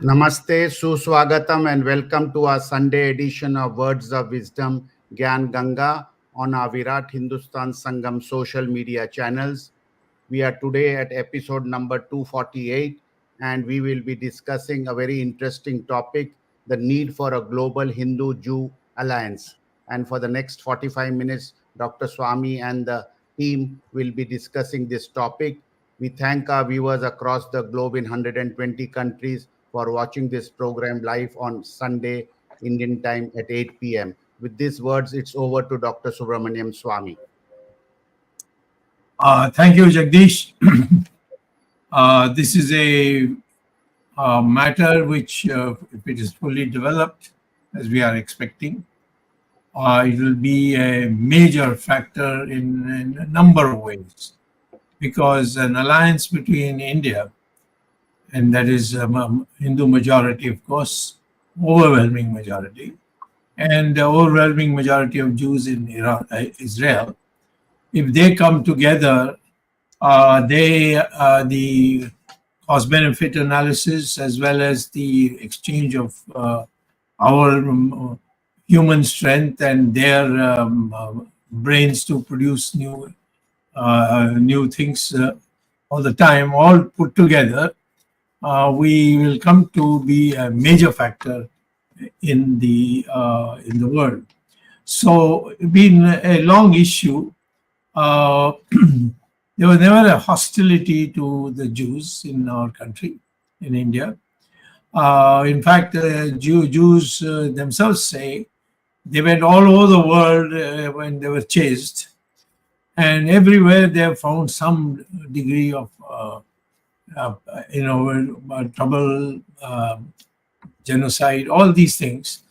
Namaste, Suswagatam, and welcome to our Sunday edition of Words of Wisdom, Gyan Ganga, on our Virat Hindustan Sangam social media channels. We are today at episode number 248, and we will be discussing a very interesting topic, the need for a global Hindu-Jew alliance. And for the next 45 minutes, Dr. Swamy and the team will be discussing this topic. We thank our viewers across the globe in 120 countries for watching this program live on Sunday Indian time at 8 p.m. With these words, it's over to Dr. Subramanian Swamy. Thank you, Jagdish. This is a matter which, if it is fully developed, as we are expecting, it will be a major factor in a number of ways. Because an alliance between India, and that is Hindu majority, of course, overwhelming majority, and the overwhelming majority of Jews in Israel, if they come together, the cost-benefit analysis as well as the exchange of our human strength and their brains to produce new things all the time, all put together, we will come to be a major factor in the world. So it's been a long issue. There was never a hostility to the Jews in our country, in India. In fact, Jews themselves say they went all over the world when they were chased, and everywhere they have found some degree of trouble, genocide, all these things.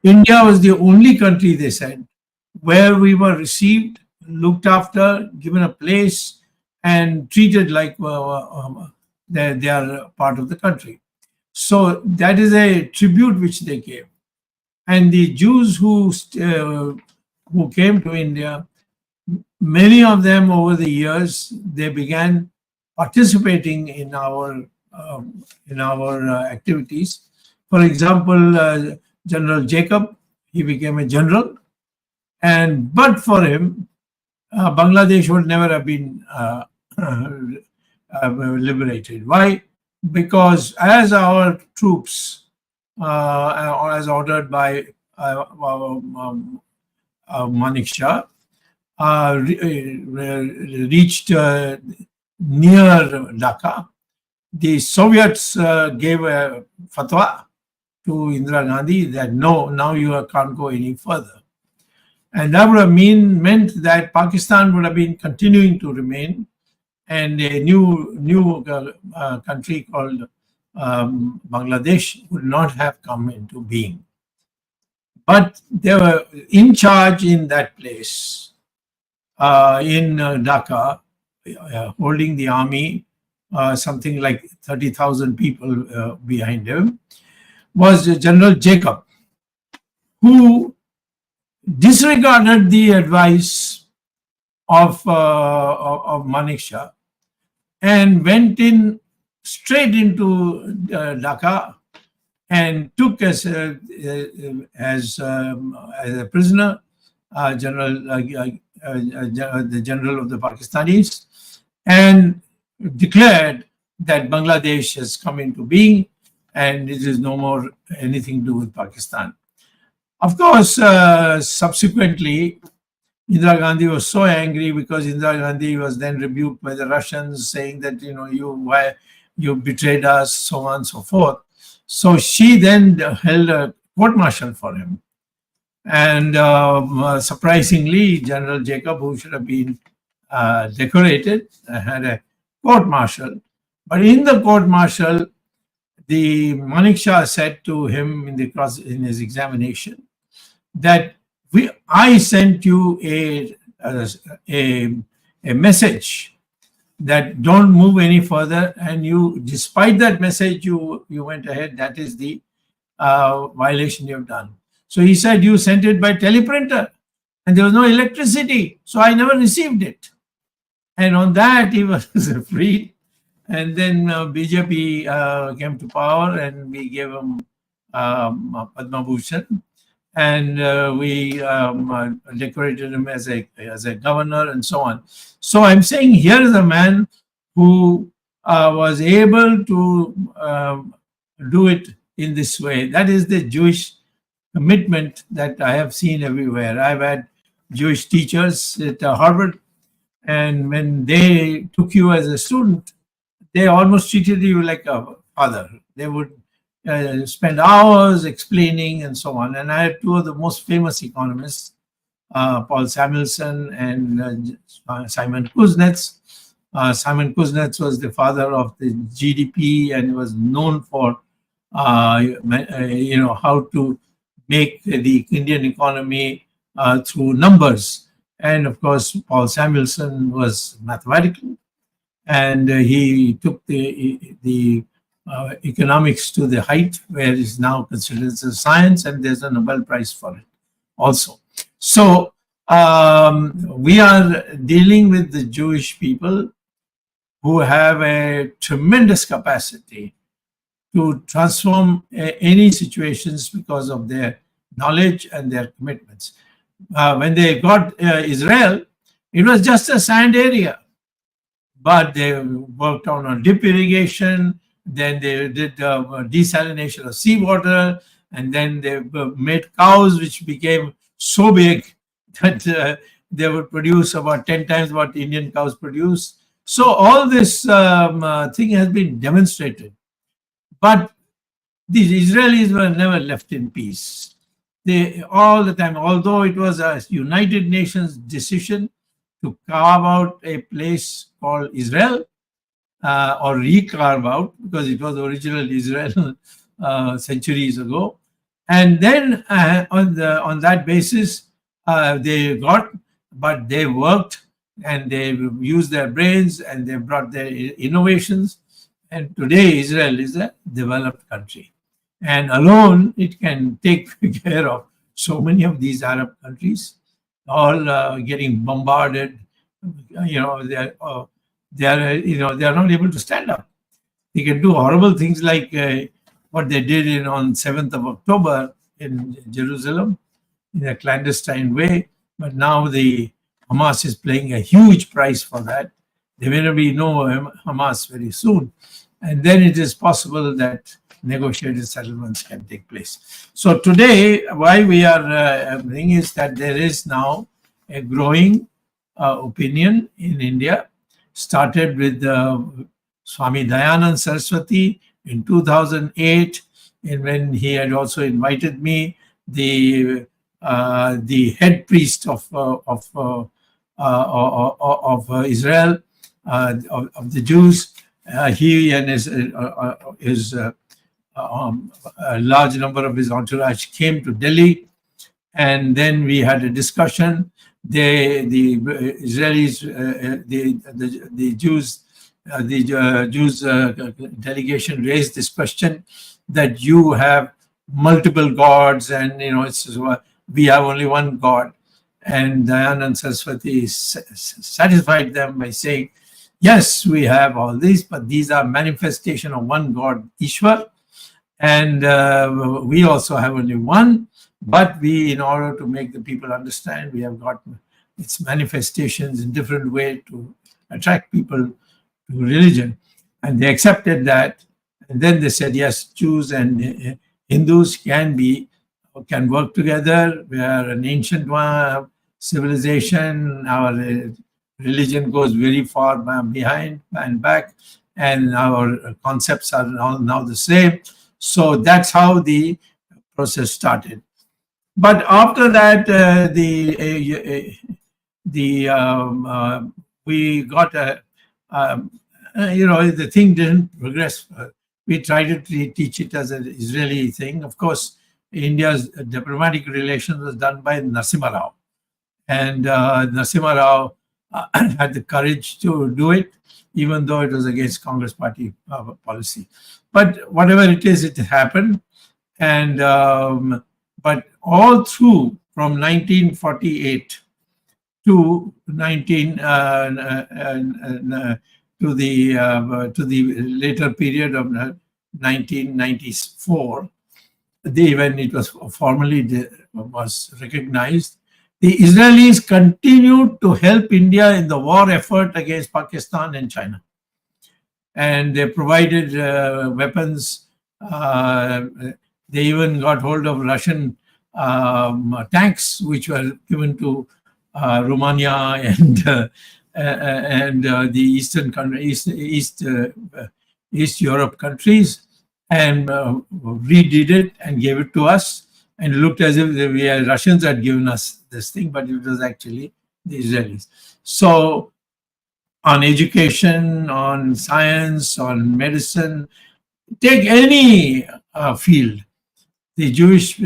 India was the only country, they said, where we were received, looked after, given a place, and treated like they are part of the country. So that is a tribute which they gave. And the Jews who came to India, many of them over the years, they began participating in our activities. For example, General Jacob, he became a general, but for him, Bangladesh would never have been liberated. Why? Because as our troops, as ordered by Manik Shah, reached near Dhaka, the Soviets gave a fatwa to Indira Gandhi that no, now you can't go any further. And that would have meant that Pakistan would have been continuing to remain, and a new country called Bangladesh would not have come into being. But they were in charge in that place, in Dhaka, holding the army, something like 30,000 people behind him, was General Jacob, who disregarded the advice of Manik Shah and went straight into Dhaka and took as a prisoner the general of the Pakistanis, and declared that Bangladesh has come into being and it is no more anything to do with Pakistan. Of course, subsequently, Indira Gandhi was so angry because Indira Gandhi was then rebuked by the Russians, saying that, you betrayed us, so on and so forth. So she then held a court-martial for him. And surprisingly, General Jacob, who should have been decorated, had a court-martial. But in the court-martial, the Manik Shah said to him in his examination that I sent you a message that don't move any further, and you, despite that message, you went ahead. That is the violation you have done. So he said, you sent it by teleprinter, and there was no electricity, so I never received it. And on that, he was freed. And then BJP came to power, and we gave him Padma Bhushan, and we decorated him as a governor and so on. So I'm saying here is a man who was able to do it in this way. That is the Jewish commitment that I have seen everywhere. I've had Jewish teachers at Harvard, and when they took you as a student, they almost treated you like a father. They would spend hours explaining and so on. And I had two of the most famous economists, Paul Samuelson and Simon Kuznets. Simon Kuznets was the father of the GDP and was known for, how to make the Indian economy through numbers. And of course, Paul Samuelson was mathematical, and he took the economics to the height where it's now considered as a science, and there's a Nobel Prize for it also. So we are dealing with the Jewish people who have a tremendous capacity to transform any situations because of their knowledge and their commitments. When they got Israel, it was just a sand area, but they worked on drip irrigation. Then they did desalination of seawater, and then they made cows, which became so big that they would produce about 10 times what Indian cows produce. So all this thing has been demonstrated. But the Israelis were never left in peace. They all the time, although it was a United Nations decision to carve out a place called Israel, or recarve out, because it was original Israel centuries ago. And then on that basis, but they worked and they used their brains and they brought their innovations. And today Israel is a developed country. And alone, it can take care of so many of these Arab countries, all getting bombarded. They are not able to stand up. They can do horrible things like what they did on 7th of October in Jerusalem in a clandestine way. But now the Hamas is paying a huge price for that. There may be no Hamas very soon. And then it is possible that negotiated settlements can take place. So today, why we are bringing is that there is now a growing opinion in India, started with Swami Dayanand Saraswati in 2008, and when he had also invited me, the head priest of Israel, of the Jews, he and his a large number of his entourage came to Delhi, and then we had a discussion. The Israelis, the Jews, delegation raised this question that you have multiple gods, and we have only one God. And Dayanand Saraswati satisfied them by saying, yes, we have all these, but these are manifestation of one God, Ishwar, and we also have only one. But we, in order to make the people understand, we have got its manifestations in different way to attract people to religion. And they accepted that. And then they said, yes, Jews and Hindus can work together. We are an ancient civilization. Our religion goes very far behind and back, and our concepts are now the same. So that's how the process started. But after that, we got the thing didn't progress. We tried to teach it as an Israeli thing. Of course, India's diplomatic relations was done by Narasimha Rao, and Narasimha Rao had the courage to do it, even though it was against Congress party policy. But whatever it is, it happened, and but all through from 1948 to to the later period of 1994, when it was formally was recognized, the Israelis continued to help India in the war effort against Pakistan and China. And they provided weapons. They even got hold of Russian tanks, which were given to Romania and the Eastern East Europe countries, and redid it and gave it to us. And it looked as if the Russians had given us this thing, but it was actually the Israelis. So on education, on science, on medicine, take any field, the Jewish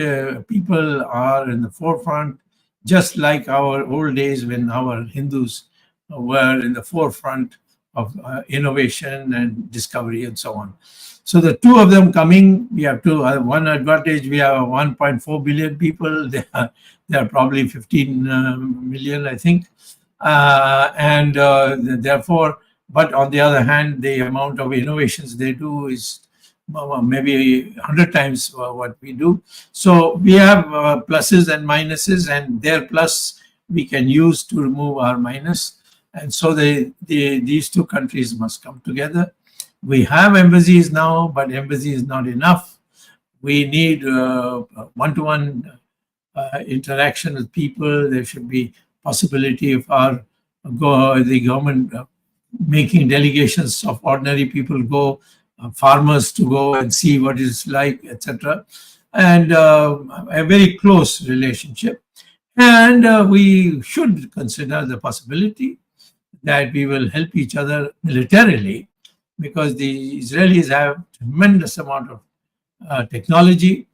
people are in the forefront, just like our old days when our Hindus were in the forefront of innovation and discovery and so on. So the two of them coming, we have one advantage, we have 1.4 billion people. They are probably 15 million, I think. And therefore, but on the other hand, the amount of innovations they do is maybe 100 times what we do. So we have pluses and minuses, and their plus we can use to remove our minus. And so these two countries must come together. We have embassies now, but embassy is not enough. We need one-to-one interaction with people. There should be possibility of the government making delegations of ordinary people go, farmers to go and see what it's like, etc. And a very close relationship. And we should consider the possibility that we will help each other militarily, because the Israelis have tremendous amount of technology,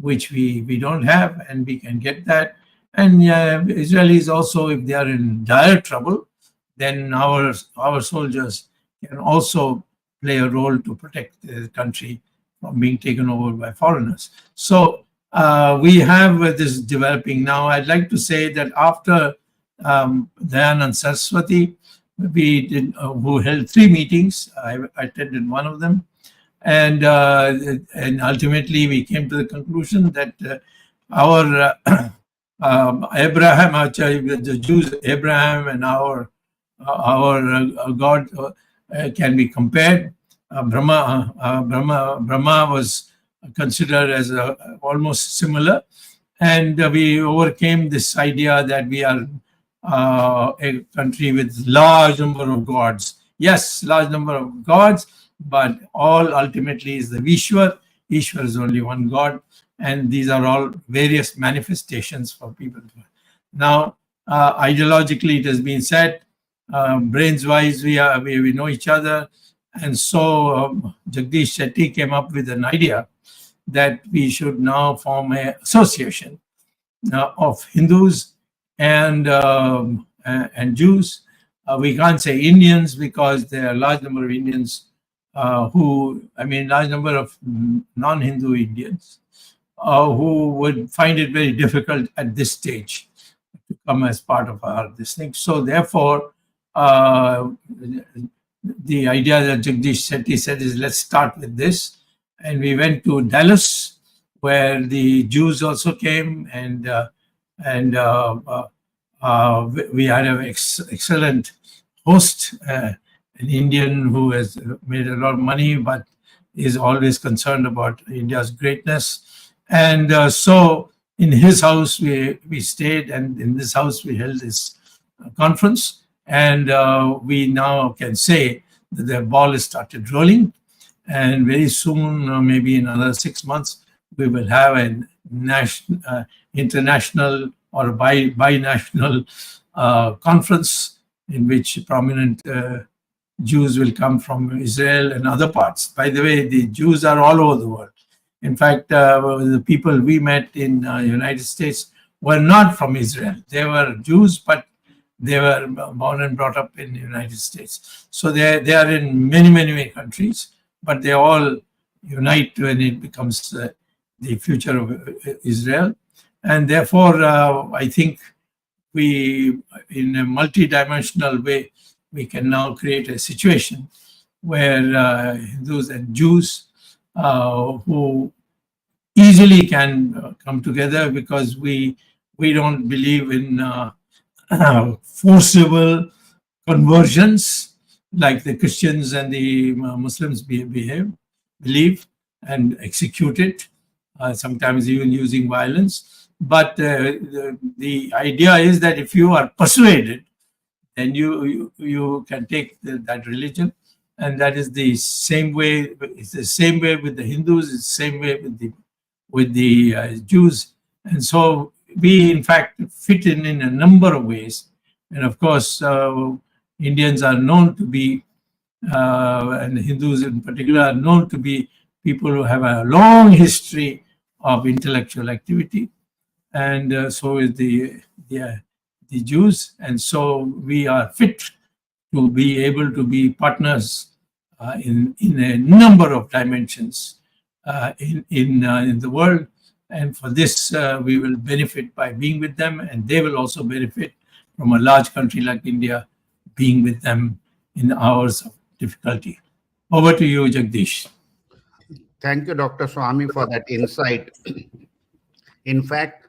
which we don't have, and we can get that. And Israelis also, if they are in dire trouble, then our soldiers can also play a role to protect the country from being taken over by foreigners. So we have this developing now. I'd like to say that after Dayan and Saraswati, who held 3 meetings. I attended one of them, and ultimately we came to the conclusion that our Abraham, the Jews, Abraham, and our God can be compared. Brahma was considered as almost similar, and we overcame this idea that we are a country with large number of gods. Yes, large number of gods, but all ultimately is the Vishwar. Ishwar is only one God, and these are all various manifestations for people. Now, ideologically, it has been said, brains-wise, we know each other, and so Jagdish Shetty came up with an idea that we should now form an association of Hindus and Jews. We can't say Indians, because there are a large number of Indians large number of non-Hindu Indians who would find it very difficult at this stage to come as part of this thing. So therefore, the idea that Jagdish Shetty said is, let's start with this. And we went to Dallas, where the Jews also came, and we had an excellent host, an Indian who has made a lot of money, but is always concerned about India's greatness. And so in his house, we stayed, and in this house, we held this conference. And we now can say that the ball has started rolling. And very soon, maybe in another 6 months, we will have a international or binational conference in which prominent Jews will come from Israel and other parts. By the way, the Jews are all over the world. In fact, the people we met in the United States were not from Israel. They were Jews, but they were born and brought up in the United States. So they are in many, many, many countries, but they all unite when it becomes the future of Israel. And therefore, I think we, in a multi-dimensional way, we can now create a situation where Hindus and Jews who easily can come together, because we don't believe in forcible conversions like the Christians and the Muslims believe and execute it, sometimes even using violence. But the idea is that if you are persuaded, then you can take that religion, and that is the same way. It's the same way with the Hindus. It's the same way with the Jews, and so we in fact fit in a number of ways. And of course, Indians are known to be, and Hindus in particular, are known to be people who have a long history of intellectual activity, and so is the Jews, and so we are fit to be able to be partners in a number of dimensions in the world. And for this, we will benefit by being with them, and they will also benefit from a large country like India being with them in hours of difficulty. Over to you, Jagdish. Thank you, Dr. Swamy, for that insight. In fact,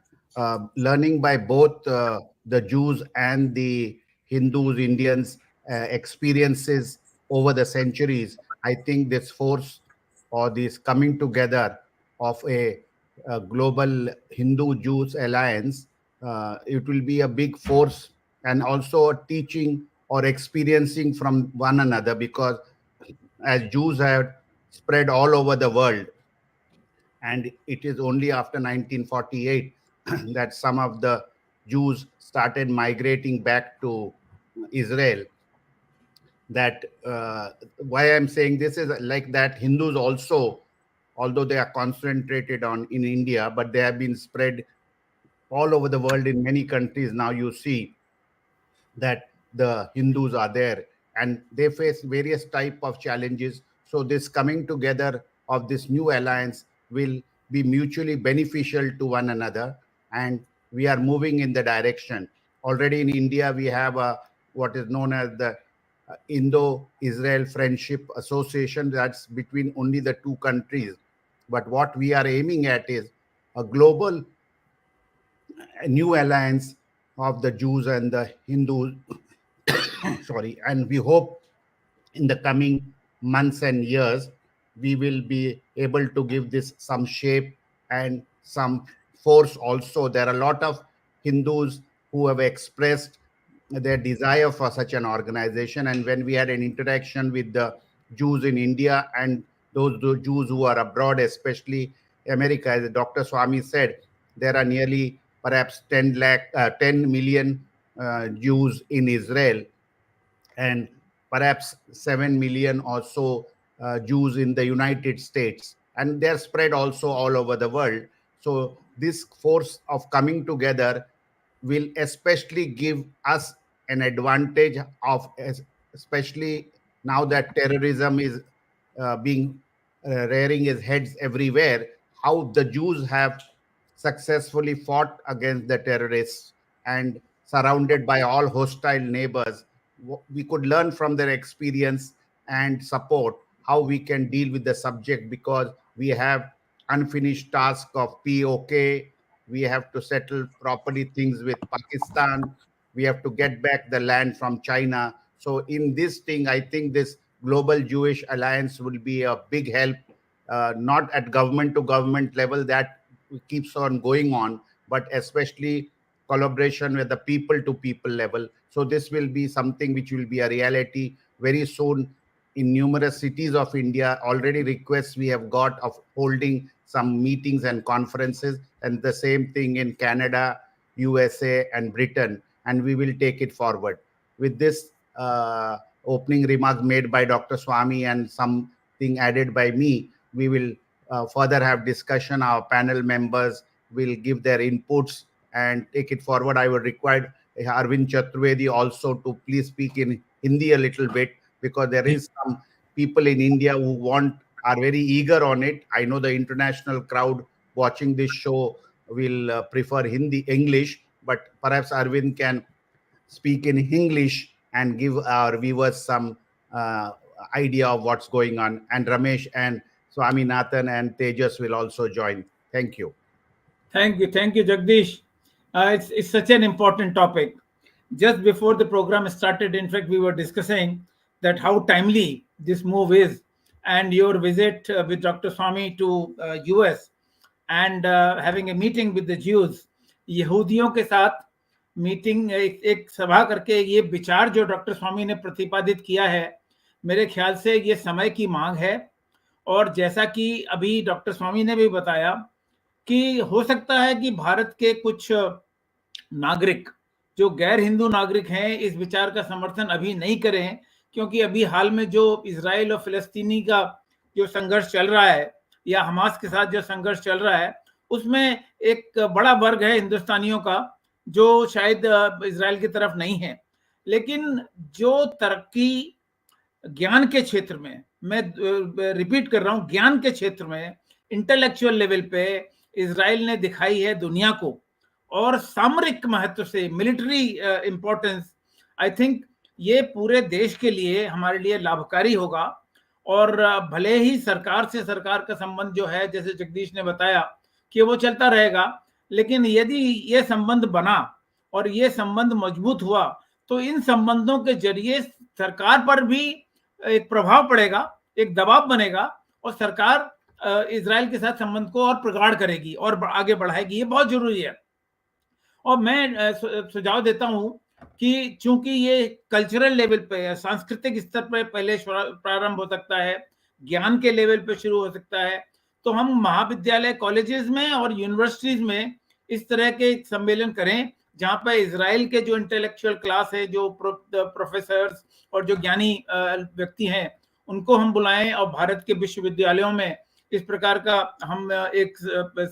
learning by both the Jews and the Hindus, Indians' experiences over the centuries, I think this force or this coming together of a global Hindu-Jews alliance, it will be a big force and also a teaching or experiencing from one another, because as Jews have spread all over the world, and it is only after 1948 that some of the Jews started migrating back to Israel. That why I'm saying this is like that Hindus also, although they are concentrated on in India, but they have been spread all over the world in many countries. Now you see that the Hindus are there and they face various type of challenges. So this coming together of this new alliance will be mutually beneficial to one another, and we are moving in the direction. Already in India, we have a what is known as the Indo-Israel Friendship Association. That's between only the two countries. But what we are aiming at is a global a new alliance of the Jews and the Hindus. Sorry, and we hope in the coming months and years we will be able to give this some shape and some force also. There are a lot of Hindus who have expressed their desire for such an organization, and when we had an interaction with the Jews in India and those Jews who are abroad, especially America, as Dr. Swamy said, there are nearly perhaps 10 million Jews in Israel, and perhaps 7 million or so Jews in the United States, and they're spread also all over the world. So this force of coming together will especially give us an advantage of, especially now that terrorism is being rearing its heads everywhere, how the Jews have successfully fought against the terrorists and surrounded by all hostile neighbors. We could learn from their experience and support how we can deal with the subject, because we have unfinished task of POK. We have to settle properly things with Pakistan. We have to get back the land from China. So in this thing, I think this global Jewish alliance will be a big help, not at government to government level, that keeps on going on, but especially collaboration with the people to people level. So this will be something which will be a reality very soon in numerous cities of India. Already requests we have got of holding some meetings and conferences, and the same thing in Canada, USA, and Britain, and we will take it forward. With this opening remarks made by Dr. Swamy and something added by me, we will further have discussion. Our panel members will give their inputs and take it forward. I would require Arvind Chaturvedi also to please speak in Hindi a little bit, because there is some people in India who are very eager on it. I know the international crowd watching this show will prefer English, but perhaps Arvind can speak in English and give our viewers some idea of what's going on. And Ramesh and Swaminathan and Tejas will also join. Thank you. Thank you, Jagdish. It's such an important topic. Just before the program started, in fact, we were discussing that how timely this move is, and your visit with Dr. Swamy to US, and having a meeting with the Jews, यहूदियों के साथ meeting, एक सभा करके ये विचार जो doctor स्वामी ने प्रतिपादित किया है, मेरे ख्याल से ये समय की मांग है। और जैसा कि अभी डॉक्टर स्वामी ने भी बताया कि हो सकता है कि भारत के कुछ नागरिक जो गैर हिंदू नागरिक हैं इस विचार का समर्थन अभी नहीं करें, क्योंकि अभी हाल में जो इजराइल और फिलिस्तीनी का जो संघर्ष चल रहा है या हमास के साथ जो संघर्ष चल रहा है, उसमें एक बड़ा वर्ग है हिंदुस्तानियों का जो शायद इजराइल की तरफ नहीं है। लेकिन जो तरक्की ज्ञान के क्षेत्र में, मैं रिपीट कर रहा हूं, ज्ञान के क्षेत्र में इंटेलेक्चुअल लेवल पे इजराइल ने दिखाई है दुनिया को, और सामरिक महत्व से मिलिट्री इंपॉर्टेंस, आई थिंक ये पूरे देश के लिए, हमारे लिए लाभकारी होगा। और भले ही सरकार से सरकार का संबंध जो है, जैसे जगदीश ने बताया कि वो चलता रहेगा, लेकिन यदि ये संबंध बना और ये संबंध मजबूत हुआ तो इन संबंधों के जरिए सरकार पर भी एक प्रभाव पड़ेगा, एक दबाव बनेगा, और सरकार इजराइल के साथ संबंध को और प्रगाढ़ करेगी और आगे बढ़ाएगी। ये बहुत जरूरी है। और मैं सुझाव देता हूं कि चूंकि ये कल्चरल लेवल पे, सांस्कृतिक स्तर पर पहले प्रारंभ हो सकता है, ज्ञान के लेवल पे शुरू हो सकता है, तो हम महाविद्यालय, कॉलेजेस में और यूनिवर्सिटीज में इस तरह के सम्मेलन करें जहां पर इजराइल के जो इंटेलेक्चुअल क्लास है, जो प्रोफेसर्स और जो ज्ञानी व्यक्ति हैं, उनको हम बुलाएं, और भारत के विश्वविद्यालयों में इस प्रकार का हम एक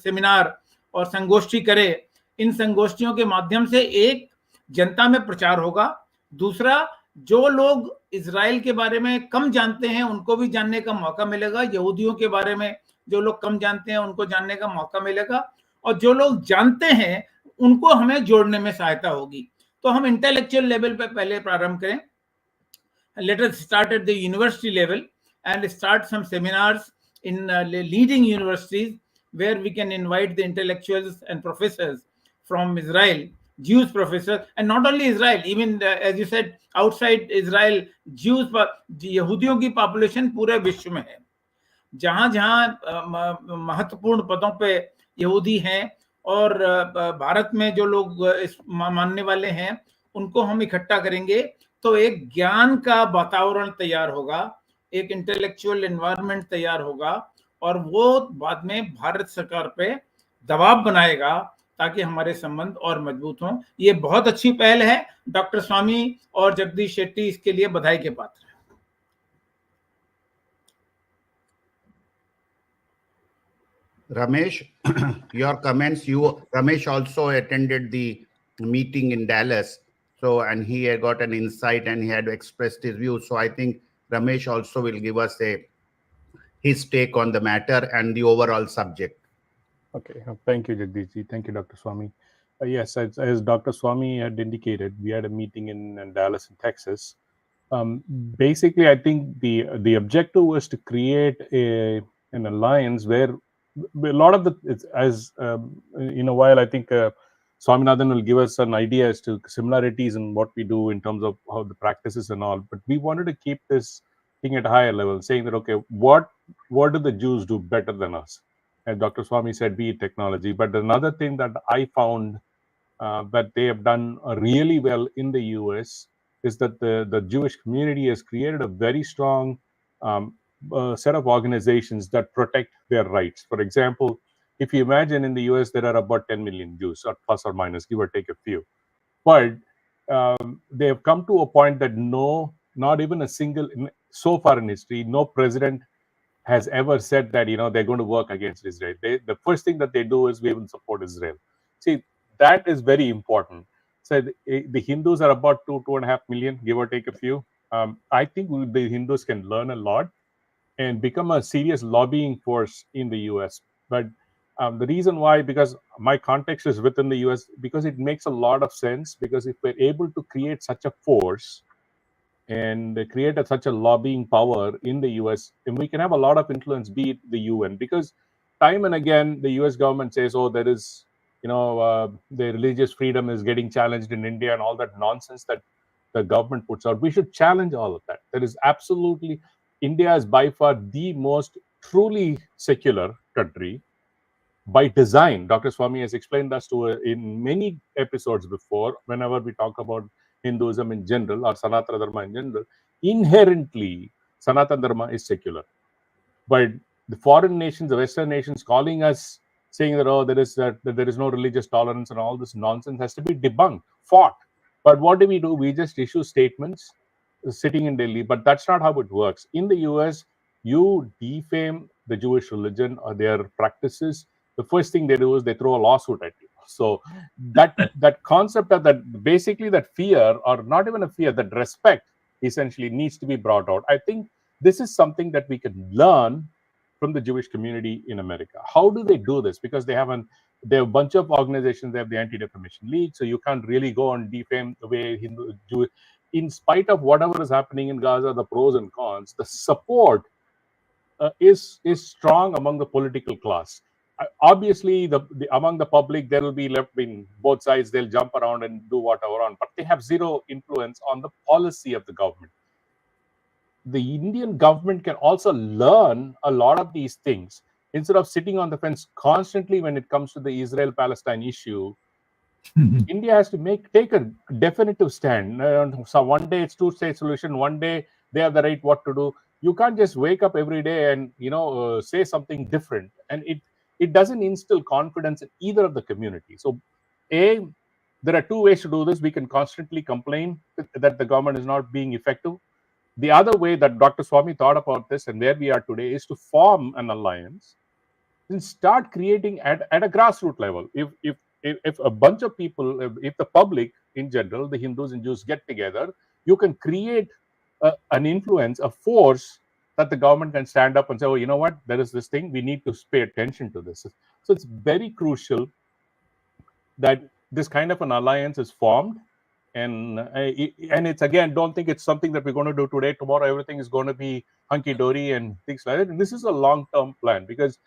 सेमिनार और संगोष्ठी करें। इन संगोष्ठियों के माध्यम से एक जनता में प्रचार होगा, दूसरा जो लोग इजराइल के बारे में कम जानते हैं उनको भी जानने का मौका मिलेगा, यहूदियों के बारे में जो लोग कम जानते हैं उनको जानने का मौका मिलेगा, और जो लोग जानते हैं उनको हमें जोड़ने में सहायता होगी। तो हम इंटेलेक्चुअल लेवल पे पहले प्रारंभ करें। Let us start at the university level and start some seminars in leading universities where we can invite the intellectuals and professors from Israel, Jewish professors, and not only Israel, even as you said, outside Israel, Jews, यहूदियों की population पूरे विश्व में है। जहां जहां महत्वपूर्ण पदों पे यहूदी हैं और भारत में जो लोग मानने वाले हैं, उनको हम इकट्ठा करेंगे, तो एक ज्ञान का वातावरण तैयार होगा, एक इंटेलेक्चुअल एनवायरनमेंट तैयार होगा, और वो बाद में भारत सरकार पे दबाव बनाएगा ताकि हमारे संबंध और मजबूत हों। ये बहुत अच्छी पहल है। डॉक्टर स्वामी और जगदीश शेट्टी इसके लिए बधाई के पात्र हैं। Ramesh, your comments. Ramesh also attended the meeting in Dallas, so and he had got an insight and he had expressed his views. So I think Ramesh also will give us his take on the matter and the overall subject. Okay, thank you, Jagdishji. Thank you, Dr. Swamy. Yes, as Dr. Swamy had indicated, we had a meeting in Dallas, in Texas. Basically, I think the objective was to create an alliance where a lot of in a while, I think Swaminathan will give us an idea as to similarities in what we do in terms of how the practices and all. But we wanted to keep this thing at a higher level, saying that, okay, what do the Jews do better than us? And Dr. Swamy said, be it technology. But another thing that I found that they have done really well in the US is that the Jewish community has created a very strong set of organizations that protect their rights. For example, if you imagine in the US, there are about 10 million Jews, or plus or minus, give or take a few. But they have come to a point that not even a single, so far in history, no president has ever said that, they're going to work against Israel. The first thing that they do is we will support Israel. See, that is very important. So the Hindus are about 2.5 million, give or take a few. I think the Hindus can learn a lot and become a serious lobbying force in the US. But the reason why, because my context is within the US, because it makes a lot of sense, because if we're able to create such a force, and create such a lobbying power in the US, and we can have a lot of influence, be it the UN, because time and again the US government says, oh, there is, the religious freedom is getting challenged in India and all that nonsense that the government puts out. We should challenge all of that. There is absolutely, India is by far the most truly secular country by design. Dr. Swamy has explained this to in many episodes before. Whenever we talk about Hinduism in general or Sanatana Dharma in general, inherently Sanatana Dharma is secular. But the foreign nations, the Western nations, calling us, saying that, oh, that there is no religious tolerance and all this nonsense has to be debunked, fought. But what do? We just issue statements sitting in Delhi. But that's not how it works. In the US, you defame the Jewish religion or their practices, the first thing they do is they throw a lawsuit at you. So that concept of that, basically that fear, or not even a fear, that respect essentially needs to be brought out. I think this is something that we can learn from the Jewish community in America. How do they do this? Because they have a bunch of organizations. They have the Anti-Defamation League, so you can't really go and defame the way Jewish. In spite of whatever is happening in Gaza, the pros and cons, the support is strong among the political class. Obviously, among the public, there will be left in both sides. They'll jump around and do whatever on, but they have zero influence on the policy of the government. The Indian government can also learn a lot of these things instead of sitting on the fence constantly when it comes to the Israel-Palestine issue. India has to take a definitive stand. So one day it's two-state solution. One day they have the right what to do. You can't just wake up every day and say something different, and it doesn't instill confidence in either of the community. So, there are two ways to do this. We can constantly complain that the government is not being effective. The other way that Dr. Swamy thought about this and where we are today is to form an alliance and start creating at a grassroots level. If a bunch of people, if the public in general, the Hindus and Jews get together, you can create an influence, a force that the government can stand up and say, oh, you know what, there is this thing, we need to pay attention to this. So it's very crucial that this kind of an alliance is formed. And it's, again, don't think it's something that we're going to do today. Tomorrow, everything is going to be hunky-dory and things like that. This is a long-term plan, because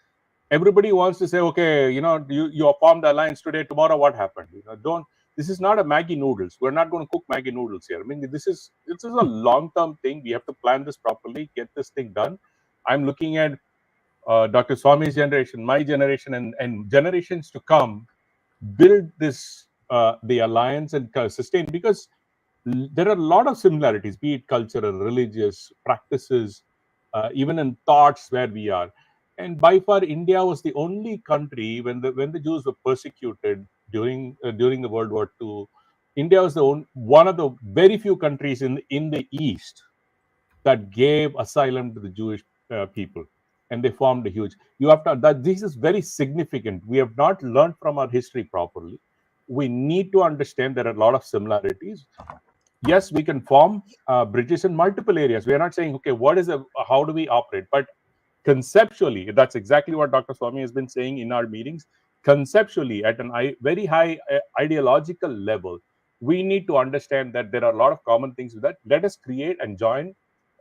everybody wants to say, okay, you formed the alliance today, tomorrow what happened? This is not a Maggi noodles. We're not going to cook Maggi noodles here. I mean, this is a long-term thing. We have to plan this properly, get this thing done. I'm looking at Dr. Swamy's generation, my generation, and generations to come, build this, the alliance and sustain, because there are a lot of similarities, be it cultural, religious practices, even in thoughts where we are. And by far, India was the only country when the Jews were persecuted during the World War II. India was one of the very few countries in the East that gave asylum to the Jewish people, and they formed a huge. This is very significant. We have not learned from our history properly. We need to understand there are a lot of similarities. Yes, we can form bridges in multiple areas. We are not saying, okay, how do we operate? But conceptually, that's exactly what Dr. Swamy has been saying in our meetings. Conceptually, at a very high ideological level, we need to understand that there are a lot of common things with that. Let us create and join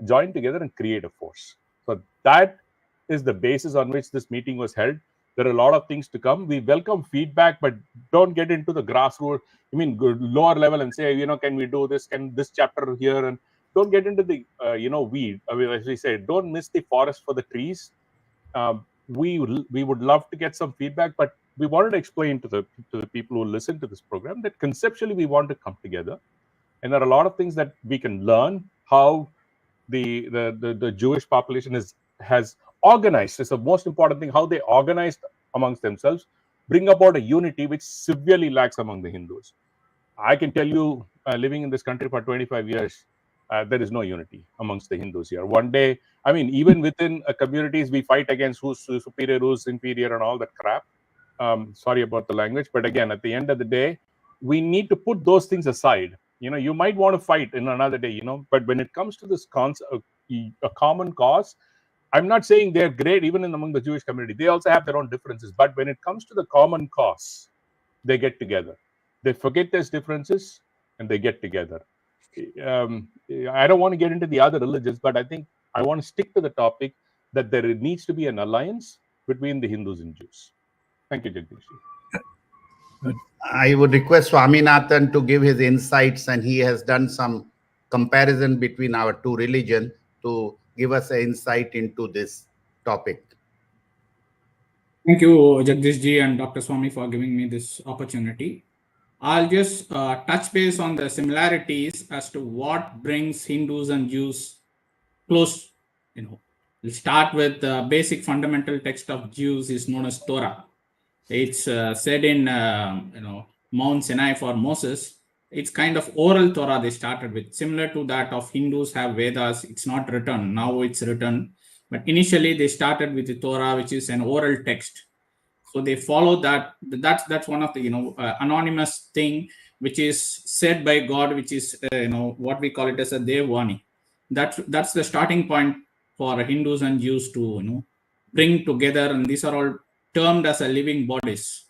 together and create a force. So that is the basis on which this meeting was held. There are a lot of things to come. We welcome feedback, but don't get into the grassroots, lower level and say, can we do this? Can this chapter here? And don't get into the, weed. I mean, as we say, don't miss the forest for the trees. We would love to get some feedback, but we wanted to explain to the people who listen to this program that conceptually we want to come together. And there are a lot of things that we can learn how the Jewish population has organized. It's the most important thing, how they organized amongst themselves, bring about a unity which severely lacks among the Hindus. I can tell you, living in this country for 25 years, there is no unity amongst the Hindus here. One day, even within communities, we fight against who's superior, who's inferior, and all that crap. Sorry about the language, but again, at the end of the day, we need to put those things aside. You might want to fight in another day, but when it comes to this concept, a common cause, I'm not saying they're great even among the Jewish community. They also have their own differences. But when it comes to the common cause, they get together. They forget those differences and they get together. I don't want to get into the other religions, but I think I want to stick to the topic that there needs to be an alliance between the Hindus and Jews. Thank you, Jagdish. I would request Swaminathan to give his insights, and he has done some comparison between our two religions to give us an insight into this topic. Thank you, Jagdish ji and Dr. Swamy, for giving me this opportunity. I'll just touch base on the similarities as to what brings Hindus and Jews close. We'll start with the basic fundamental text of Jews is known as Torah. It's said in Mount Sinai for Moses. It's kind of oral Torah they started with, similar to that of Hindus have Vedas. It's not written. Now it's written. But initially they started with the Torah, which is an oral text. So they follow that. That's one of the anonymous thing which is said by God, which is what we call it as a Devvani. That's the starting point for Hindus and Jews to bring together, and these are all termed as a living bodies.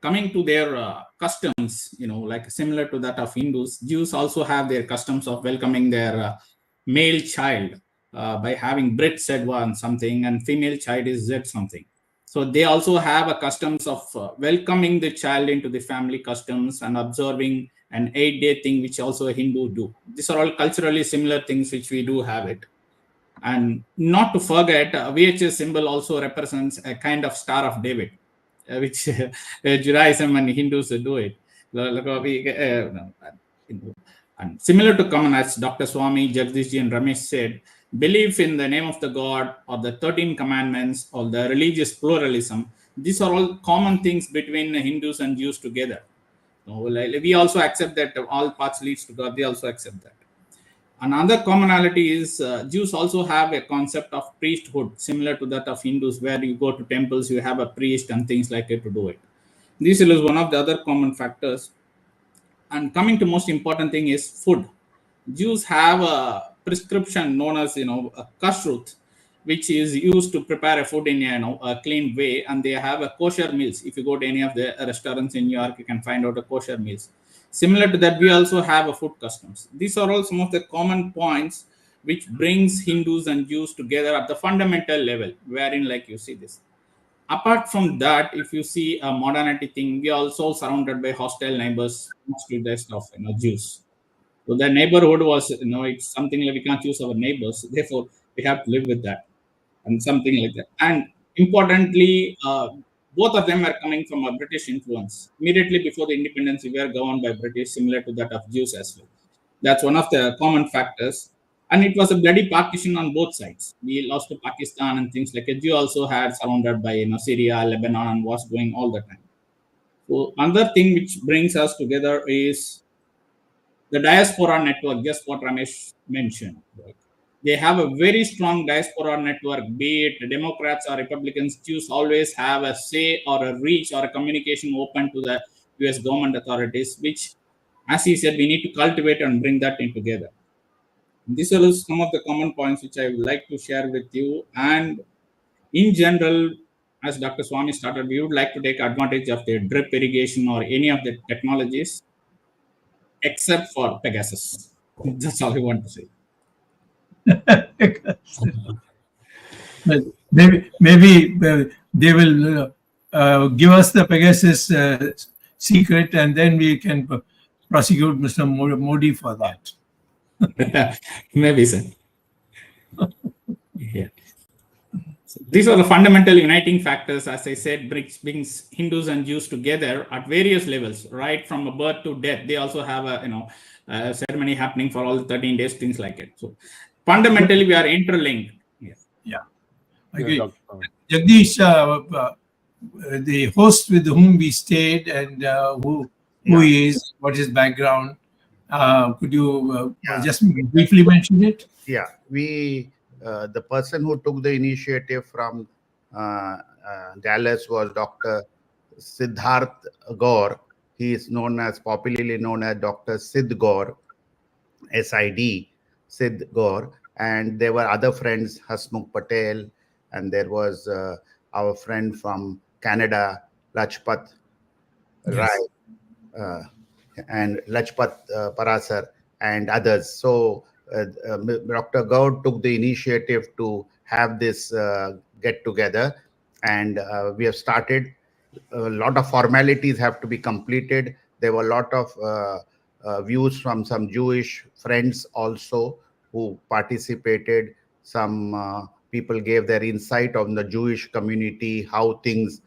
Coming to their customs, like similar to that of Hindus, Jews also have their customs of welcoming their male child by having Brit said one something, and female child is Z something. So they also have a customs of welcoming the child into the family customs and observing an 8-day thing, which also a Hindu do. These are all culturally similar things which we do have it. And not to forget, VHS symbol also represents a kind of Star of David, which Judaism and Hindus do it. And similar to common, as Dr. Swamy, Jagdishji, and Ramesh said, belief in the name of the God, or the 13 commandments, or the religious pluralism, these are all common things between Hindus and Jews together. We also accept that all paths leads to God. They also accept that. Another commonality is Jews also have a concept of priesthood, similar to that of Hindus, where you go to temples, you have a priest and things like it to do it. This is one of the other common factors. And coming to most important thing is food. Jews have a prescription known as a kashrut, which is used to prepare a food in a clean way, and they have a kosher meals. If you go to any of the restaurants in New York, you can find out a kosher meals. Similar to that, we also have a food customs. These are all some of the common points which brings Hindus and Jews together at the fundamental level, wherein like you see this. Apart from that, if you see a modernity thing, we are also surrounded by hostile neighbors, much to the rest of Jews. So the neighborhood was, it's something like we can't choose our neighbors. Therefore, we have to live with that and something like that. And importantly, both of them are coming from a British influence. Immediately before the independence, we were governed by British, similar to that of Jews as well. That's one of the common factors. And it was a bloody partition on both sides. We lost to Pakistan and things like it. Jew also had surrounded by Syria, Lebanon, and was going all the time. So another thing which brings us together is the diaspora network, just what Ramesh mentioned. They have a very strong diaspora network, be it Democrats or Republicans. Jews always have a say or a reach or a communication open to the US government authorities, which, as he said, we need to cultivate and bring that in together. These are some of the common points which I would like to share with you. And in general, as Dr. Swamy started, we would like to take advantage of the drip irrigation or any of the technologies, except for Pegasus. That's all I want to say. Maybe they will give us the Pegasus secret, and then we can prosecute Mr. Modi for that. Maybe, sir. Yeah. So these are the fundamental uniting factors, as I said, brings Hindus and Jews together at various levels, right from a birth to death. They also have a ceremony happening for all the 13 days, things like it. So fundamentally, we are interlinked. Yeah. Okay. Jagdish, the host with whom we stayed and who he is, what his background, could you just briefly mention it? Yeah, the person who took the initiative from Dallas was Dr. Siddharth Gaur. He is popularly known as Dr. Sid Gaur, SID, Sid Gaur. And there were other friends, Hasmukh Patel, and there was our friend from Canada, Lajpat Rai, and Lajpat Parasar. and others. So Dr. Gaud took the initiative to have this get together, and we have started. A lot of formalities have to be completed. There were a lot of views from some Jewish friends also who participated. Some people gave their insight on the Jewish community, how things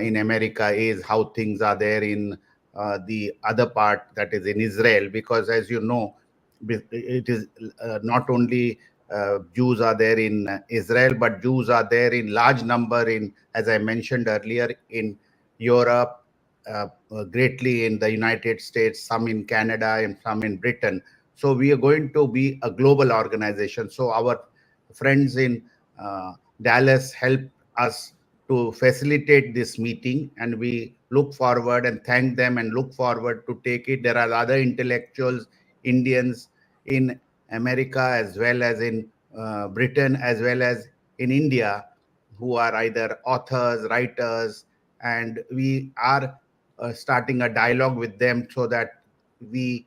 in America is, how things are there in the other part, that is in Israel, because as you know, it is not only Jews are there in Israel, but Jews are there in large number in, as I mentioned earlier, in Europe, greatly in the United States, some in Canada, and some in Britain. So we are going to be a global organization. So our friends in Dallas help us to facilitate this meeting, and we look forward and thank them and look forward to take it. There are other intellectuals, Indians in America as well as in Britain as well as in India, who are either authors, writers, and we are starting a dialogue with them so that we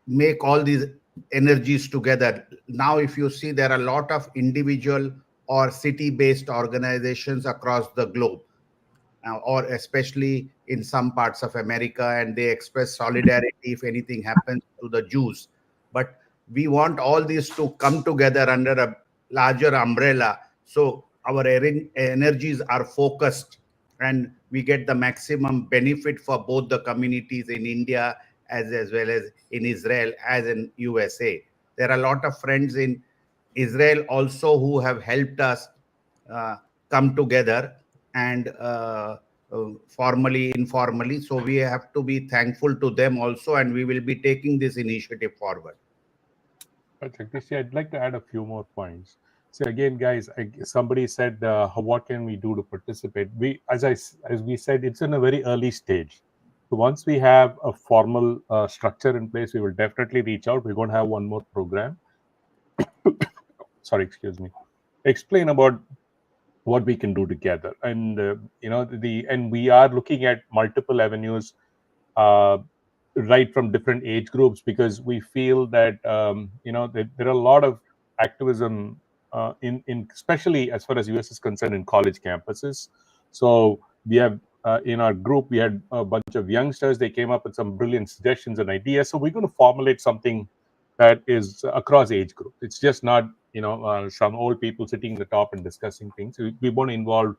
make all these energies together. Now, if you see, there are a lot of individual or city-based organizations across the globe, or especially in some parts of America, and they express solidarity if anything happens to the Jews. But we want all these to come together under a larger umbrella, so our energies are focused and we get the maximum benefit for both the communities in India as well as in Israel, as in USA. There are a lot of friends in Israel also who have helped us uh, come together, and formally, informally. So we have to be thankful to them also, and we will be taking this initiative forward. Jagdish, I'd like to add a few more points. So again, guys, somebody said, what can we do to participate? As we said, it's in a very early stage. So once we have a formal structure in place, we will definitely reach out. We're going to have one more program. Sorry, excuse me. Explain about what we can do together, and and we are looking at multiple avenues, right from different age groups, because we feel that there are a lot of activism in especially as far as US is concerned in college campuses. So we have in our group we had a bunch of youngsters. They came up with some brilliant suggestions and ideas. So we're going to formulate something that is across age groups. It's just not some old people sitting at the top and discussing things. We want to involve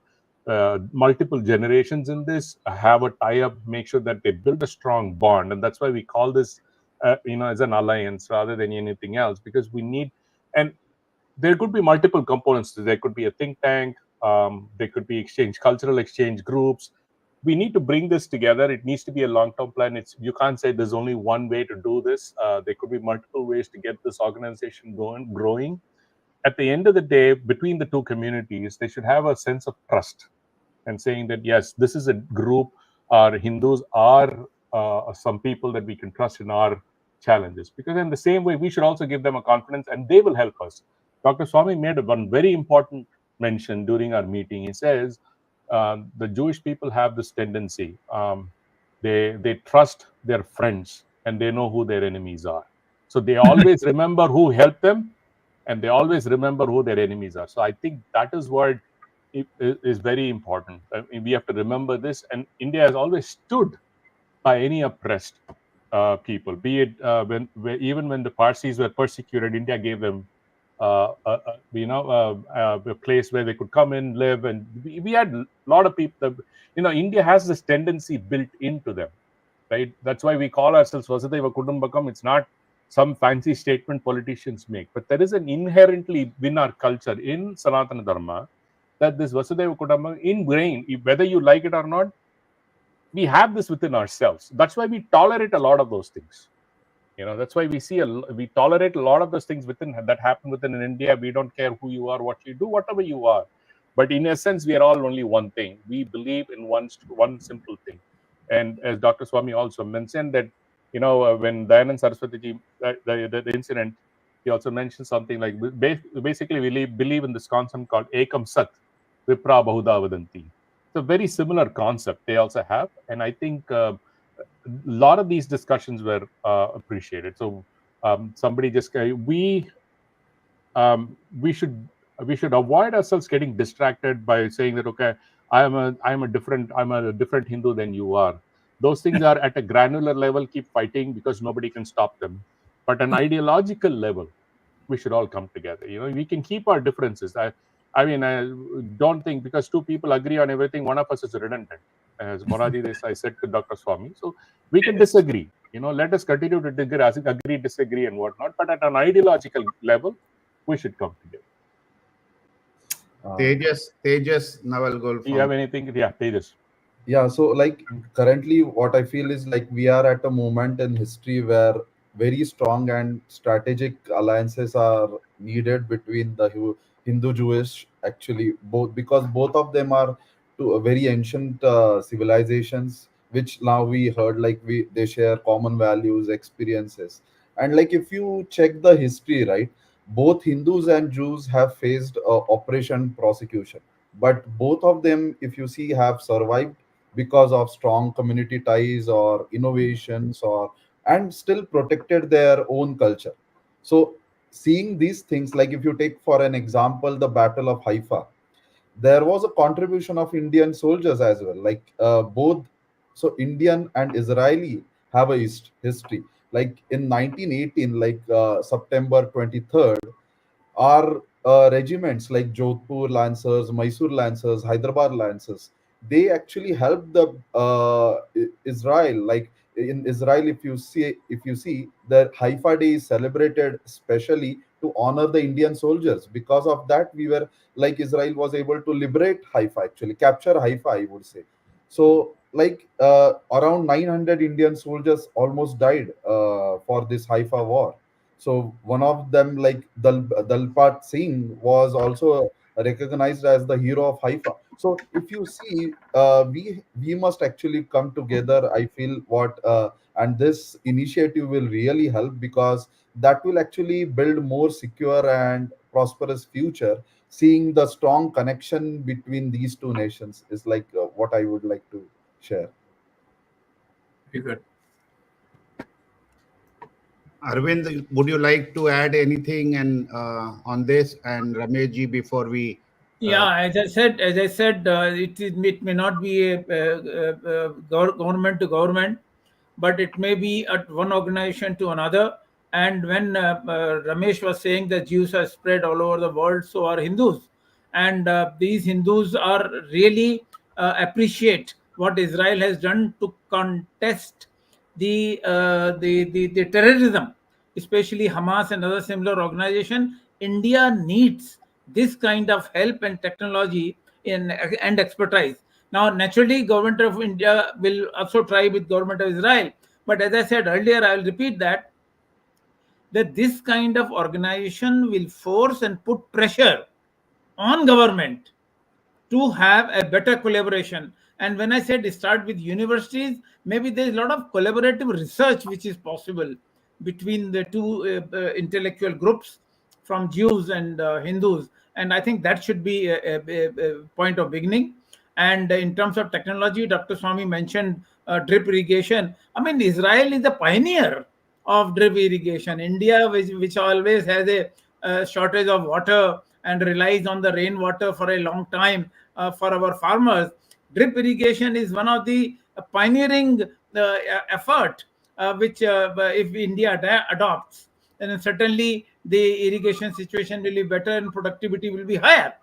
multiple generations in this, have a tie-up, make sure that they build a strong bond, and that's why we call this as an alliance rather than anything else, because we need. And there could be multiple components. There could be a think tank, there could be cultural exchange groups. We need to bring this together. It needs to be a long-term plan. You can't say there's only one way to do this. There could be multiple ways to get this organization growing. At the end of the day, between the two communities, they should have a sense of trust and saying that, yes, this is a group, or Hindus are some people that we can trust in our challenges. Because in the same way, we should also give them a confidence, and they will help us. Dr. Swamy made one very important mention during our meeting. He says the Jewish people have this tendency. They trust their friends, and they know who their enemies are. So they always remember who helped them, and they always remember who their enemies are. So I think that is what is very important. We have to remember this, and India has always stood by any oppressed people, be it even when the Parsis were persecuted. India gave them a place where they could come in, live, and we had a lot of people. India has this tendency built into them, right? That's why we call ourselves Vasudhaiva Kudumbakam. It's not some fancy statement politicians make, but there is an inherently in our culture, in Sanatana Dharma, that this Vasudhaiva Kudumbakam ingrained, whether you like it or not, we have this within ourselves. That's why we tolerate a lot of those things. That's why we tolerate a lot of those things that happen within India. We don't care who you are, what you do, whatever you are. But in essence, we are all only one thing. We believe in one simple thing. And as Dr. Swamy also mentioned that, when Dayanand Saraswati ji, the incident, he also mentioned something like, basically we believe in this concept called Ekam Sat, Vipra Bahuda Vadanti. It's a very similar concept they also have. And I think a lot of these discussions were appreciated. So Somebody just we should avoid ourselves getting distracted by saying that, okay, I'm a different Hindu than you are. Those things are at a granular level, keep fighting because nobody can stop them. But an ideological level, we should all come together. We can keep our differences. I mean, I don't think because two people agree on everything, one of us is redundant. As Moraji Desai said to Dr. Swamy, so we can disagree. Let us continue to agree, disagree, and whatnot. But at an ideological level, we should come together. Tejas Navalgol. Do you have anything? Yeah, Tejas. Yeah, so like currently what I feel is like we are at a moment in history where very strong and strategic alliances are needed between the Hindu Jewish, actually both, because both of them are to a very ancient civilizations, which now we heard like they share common values, experiences. And like if you check the history, right, both Hindus and Jews have faced operation prosecution, but both of them, if you see, have survived because of strong community ties or innovations, or and still protected their own culture. So seeing these things, like if you take for an example the Battle of Haifa, there was a contribution of Indian soldiers as well, like both. So Indian and Israeli have a history, like in 1918, like September 23rd, our regiments like Jodhpur Lancers, Mysore Lancers, Hyderabad Lancers, they actually helped the Israel. Like in Israel, if you see, the Haifa Day is celebrated especially to honor the Indian soldiers. Because of that, we were like Israel was able to liberate Haifa, actually capture Haifa, I would say. So like around 900 Indian soldiers almost died for this Haifa war. So one of them, like Dalpat Singh, was also recognized as the hero of Haifa. So if you see, we must actually come together. I feel and this initiative will really help, because that will actually build more secure and prosperous future. Seeing the strong connection between these two nations is like what I would like to share. Very good. Arvind, would you like to add anything and on this, and Rameshji, before we? Yeah, as I said, it may not be a government to government, but it may be at one organization to another. And when Ramesh was saying that Jews are spread all over the world, so are Hindus, and these Hindus are really appreciate what Israel has done to contest the terrorism, especially Hamas and other similar organizations. India needs this kind of help and technology and expertise. Now, naturally, government of India will also try with government of Israel. But as I said earlier, I will repeat that this kind of organization will force and put pressure on government to have a better collaboration. And when I said start with universities, maybe there's a lot of collaborative research which is possible between the two intellectual groups from Jews and Hindus. And I think that should be a point of beginning. And in terms of technology, Dr. Swamy mentioned drip irrigation. I mean, Israel is the pioneer of drip irrigation. India, which always has a shortage of water and relies on the rainwater for a long time for our farmers, drip irrigation is one of the pioneering effort which if India adopts, then certainly the irrigation situation will be better and productivity will be higher.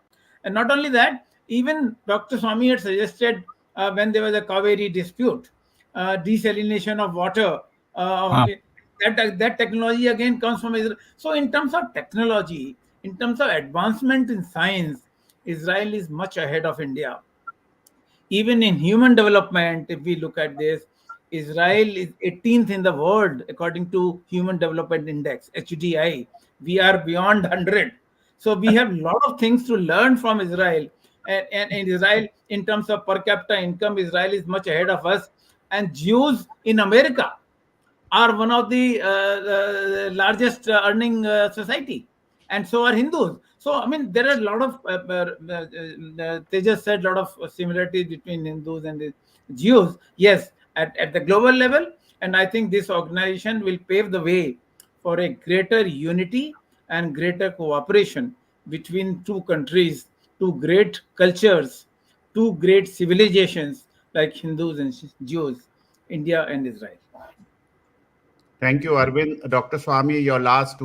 And not only that, even Dr. Swamy had suggested when there was a Kaveri dispute, desalination of water. That technology again comes from Israel. So in terms of technology, in terms of advancement in science, Israel is much ahead of India. Even in human development, if we look at this, Israel is 18th in the world according to Human Development Index, HDI. We are beyond 100. So we have a lot of things to learn from Israel. And in Israel, in terms of per capita income, Israel is much ahead of us. And Jews in America are one of the largest earning society, and so are Hindus. So I mean, there are a lot of they just said a lot of similarities between Hindus and the Jews. Yes, at the global level, and I think this organization will pave the way for a greater unity and greater cooperation between two countries, two great cultures, two great civilizations like Hindus and Jews, India and Israel. Thank you, Arvind. Dr. Swamy, your last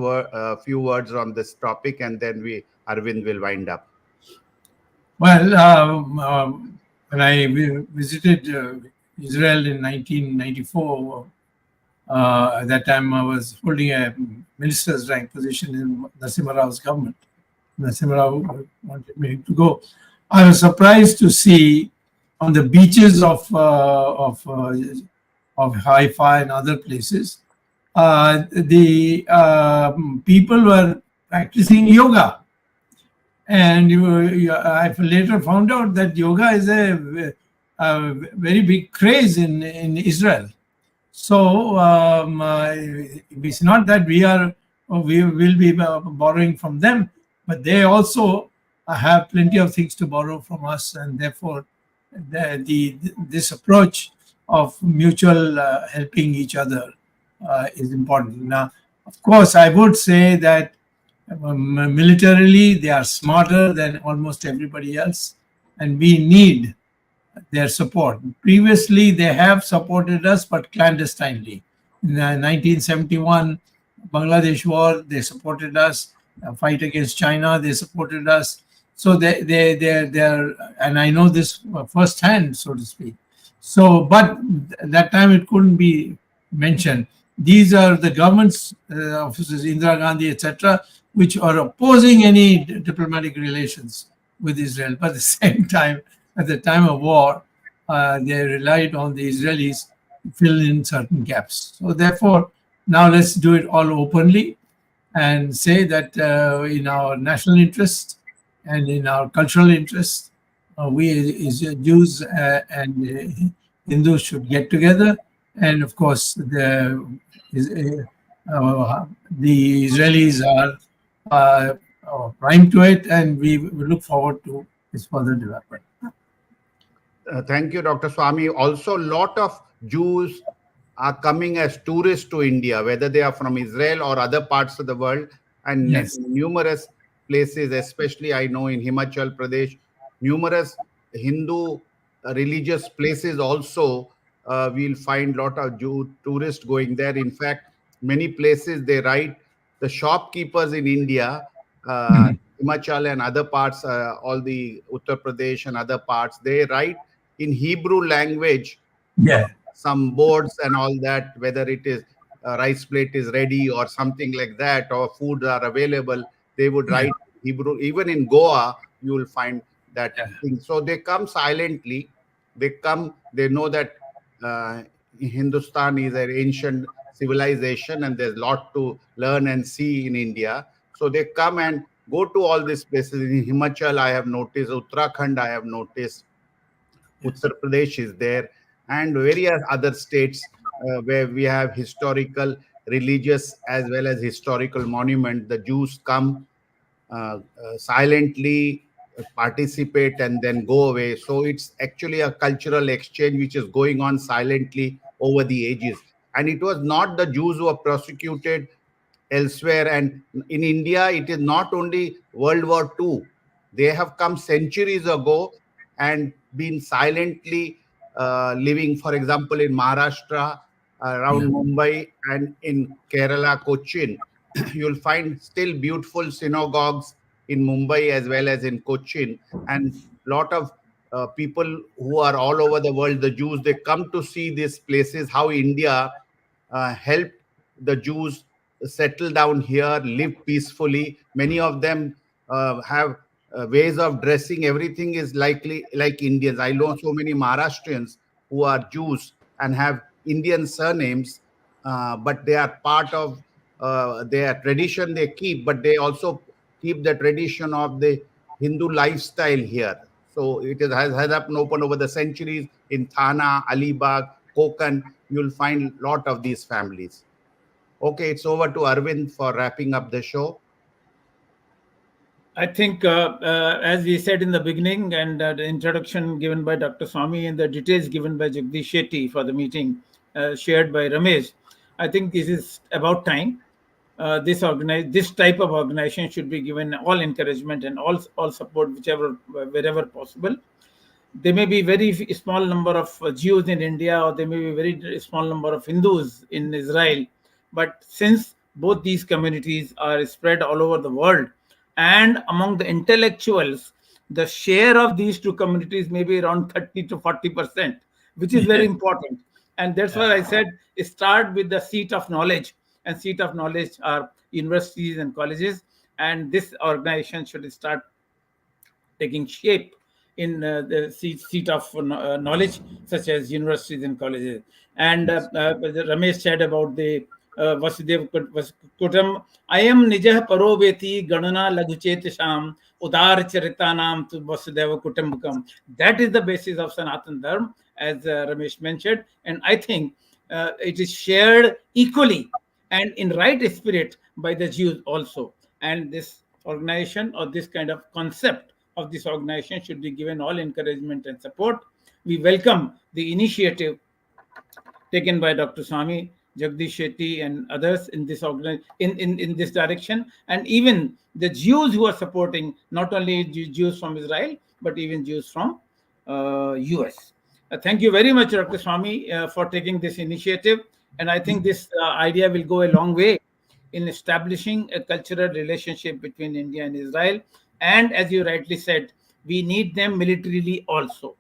few words on this topic, and then Arvind will wind up. Well, when I visited Israel in 1994, at that time I was holding a minister's rank position in Narasimha Rao's government. Narasimha Rao wanted me to go. I was surprised to see on the beaches of Haifa and other places, the people were practicing yoga. And I later found out that yoga is a very big craze in Israel. So it's not that we will be borrowing from them, but they also have plenty of things to borrow from us, and therefore this approach of mutual helping each other is important. Now, of course, I would say that militarily they are smarter than almost everybody else, and we need their support. Previously, they have supported us, but clandestinely. In 1971 Bangladesh war, they supported us. Fight against China, they supported us. So they're, and I know this firsthand, so to speak. So, but that time it couldn't be mentioned. These are the government's officers, Indira Gandhi, etc., which are opposing any diplomatic relations with Israel. But at the same time, at the time of war, they relied on the Israelis to fill in certain gaps. So therefore, now let's do it all openly and say that in our national interest and in our cultural interest, we as Jews and Hindus should get together. And of course, the Israelis are primed to it, and we look forward to its further development. Thank you, Dr. Swamy. Also, a lot of Jews are coming as tourists to India, whether they are from Israel or other parts of the world, and Yes. numerous places, especially I know in Himachal Pradesh, numerous Hindu religious places also, we'll find a lot of Jew tourists going there. In fact, many places they write the shopkeepers in India, Himachal and other parts, all the Uttar Pradesh and other parts, they write in Hebrew language, Yeah. some boards and all that, whether it is rice plate is ready or something like that, or foods are available, they would write Hebrew. Even in Goa, you will find that thing. So they come silently. They come, they know that Hindustan is an ancient civilization and there's a lot to learn and see in India. So they come and go to all these places. In Himachal, I have noticed, Uttarakhand, I have noticed, Uttar Pradesh is there, and various other states where we have historical, religious, as well as historical monument. The Jews come silently, participate, and then go away. So it's actually a cultural exchange which is going on silently over the ages. And it was not the Jews who were persecuted elsewhere. And in India, it is not only World War II. They have come centuries ago and been silently living, for example, in Maharashtra, around Mumbai, and in Kerala, Cochin. You'll find still beautiful synagogues in Mumbai as well as in Cochin. And a lot of people who are all over the world, the Jews, they come to see these places, how India helped the Jews settle down here, live peacefully. Many of them have ways of dressing. Everything is likely like Indians. I know so many Maharashtrians who are Jews and have Indian surnames, but they are part of their tradition they keep, but they also keep the tradition of the Hindu lifestyle here. So it has happened open over the centuries in Thana, Alibag, Konkan. You'll find a lot of these families. Okay, it's over to Arvind for wrapping up the show. I think, as we said in the beginning, and the introduction given by Dr. Swamy and the details given by Jagdish Shetty for the meeting shared by Ramesh, I think this is about time. this type of organization should be given all encouragement and all support, wherever possible. There may be very small number of Jews in India, or there may be very small number of Hindus in Israel. But since both these communities are spread all over the world, and among the intellectuals, the share of these two communities may be around 30 to 40%, which is very important. And that's why I said start with the seat of knowledge, and seat of knowledge are universities and colleges, and this organization should start taking shape in the seat of knowledge, such as universities and colleges. And Ramesh said about the Vasudev Kutam, Ayam Nijah Paroveti Ganana Laguchet Sham Udar Charitanam to Vasudeva Kutumbakam. That is the basis of Sanatan Dharma, as Ramesh mentioned. And I think it is shared equally and in right spirit by the Jews also. And this organization, or this kind of concept of this organization, should be given all encouragement and support. We welcome the initiative taken by Dr. Swamy, Jagdish Shetty, and others in this in this direction, and even the Jews who are supporting, not only Jews from Israel, but even Jews from US. Thank you very much, Dr. Swamy, for taking this initiative. And I think this idea will go a long way in establishing a cultural relationship between India and Israel. And as you rightly said, we need them militarily also.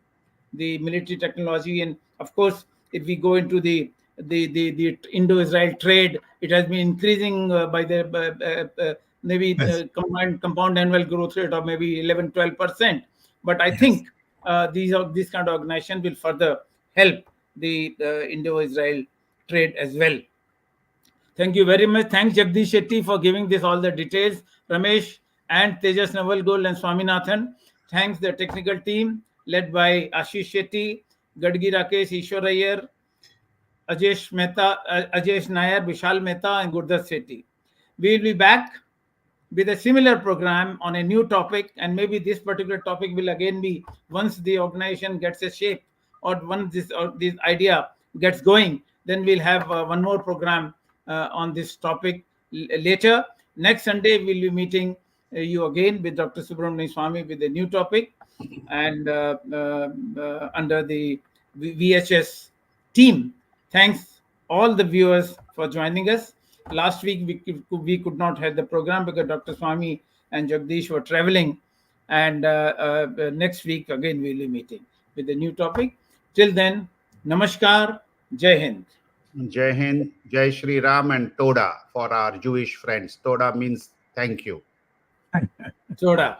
The military technology, and of course, if we go into the Indo-Israel trade, it has been increasing by the maybe compound annual growth rate of maybe 11-12%. But I think these kind of organizations will further help the Indo-Israel trade as well. Thank you very much. Thanks Jagdish Shetty for giving this all the details. Ramesh and Tejas Navalgul and Swaminathan. Thanks the technical team led by Ashish Shetty, Gadgi Rakesh, Ishwar Iyer, Ajesh Nair, Vishal Mehta, and Gurdas Shetty. We will be back with a similar program on a new topic, and maybe this particular topic will again be, once the organization gets a shape, or once this idea gets going, then we'll have one more program on this topic later. Next Sunday, we'll be meeting you again with Dr. Subramanian Swamy with a new topic, and under the VHS team. Thanks all the viewers for joining us. Last week, we could not have the program because Dr. Swamy and Jagdish were traveling. And next week, again, we'll be meeting with a new topic. Till then, Namaskar, Jai Hind. Jai Hind, Jai Shri Ram, and Toda for our Jewish friends. Toda means thank you. Toda.